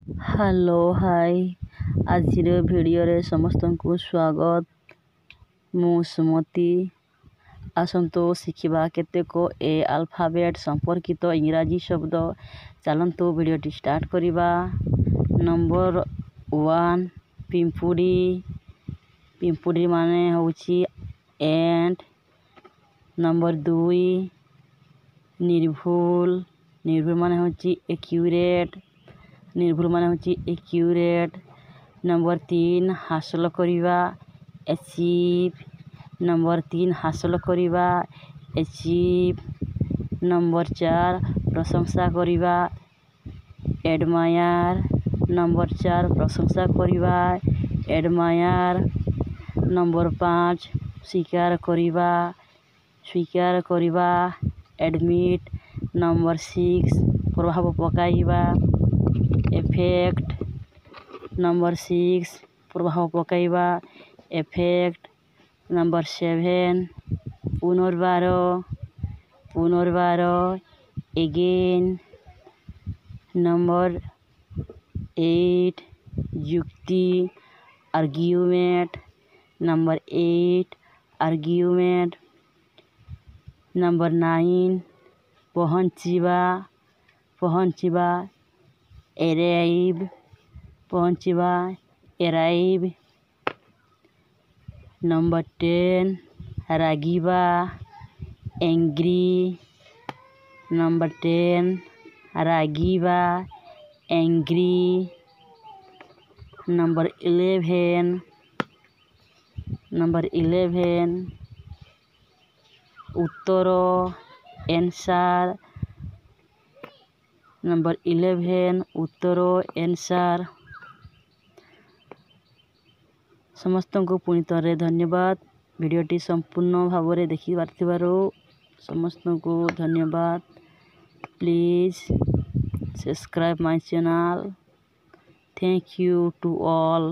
Hello high ଆଜିର ଭିଡ଼ିଓରେ ସମସ୍ତଙ୍କୁ ସ୍ୱାଗତ। ମୁଁ ସୁମତି। ଆସନ୍ତୁ ଶିଖିବା କେତେକ ଏ ଆଲଫାବେଟ୍ ସମ୍ପର୍କିତ ଇଂରାଜୀ ଶବ୍ଦ। ଚାଲନ୍ତୁ ଭିଡ଼ିଓଟି ଷ୍ଟାର୍ଟ କରିବା। ନମ୍ବର 1 ପିମ୍ପୁଡ଼ି। ପିମ୍ପୁଡ଼ି ମାନେ ହେଉଛି ଏଣ୍ଟ। ନମ୍ବର 2 ନିର୍ଭୁଲ। ନିର୍ଭୁଲ ମାନେ ହେଉଛି ଏକ୍ୟୁରେଟ୍। ନିର୍ଭୁଲ ମାନେ ହେଉଛି ଏକ୍ୟୁରେଟ୍। ନମ୍ବର 3 ହାସଲ କରିବା ଏଚିଭ୍। ନମ୍ବର 3 ହାସଲ କରିବା ଏଚିଭ୍। ନମ୍ବର 4 ପ୍ରଶଂସା କରିବା ଏଡ଼ମାୟାର। ନମ୍ବର 4 ପ୍ରଶଂସା କରିବା ଏଡ଼ମାୟାର। ନମ୍ବର 5 ସ୍ୱୀକାର କରିବା ଏଡ଼ମିଟ୍। ନମ୍ବର 6 ପ୍ରଭାବ ପକାଇବା ଏଫେକ୍ଟ। ନମ୍ବର 6 ପ୍ରଭାବ ପକାଇବା ଏଫେକ୍ଟ। ନମ୍ବର 7 ପୁନର୍ବାର ଏଗେନ୍। ନମ୍ବର 8 ଯୁକ୍ତି ଆର୍ଗ୍ୟୁମେଣ୍ଟ। Number 8 argument. ନମ୍ବର 9 ପହଞ୍ଚିବା ଏରାଇଭ୍। ନମ୍ବର 10 ରାଗିବା ଏଙ୍ଗ୍ରି। ନମ୍ବର 10 ରାଗିବା ଏଙ୍ଗ୍ରି। ନମ୍ବର 11 ଉତ୍ତର ଏନ୍ସାର। ନମ୍ବର 11 ଉତ୍ତର ଏନ୍ସାର। ସମସ୍ତଙ୍କୁ ପୁଣି ଥରେ ଧନ୍ୟବାଦ। ଭିଡ଼ିଓଟି ସମ୍ପୂର୍ଣ୍ଣ ଭାବରେ ଦେଖିପାରିଥିବାରୁ ସମସ୍ତଙ୍କୁ ଧନ୍ୟବାଦ। Please subscribe my channel. Thank you to all.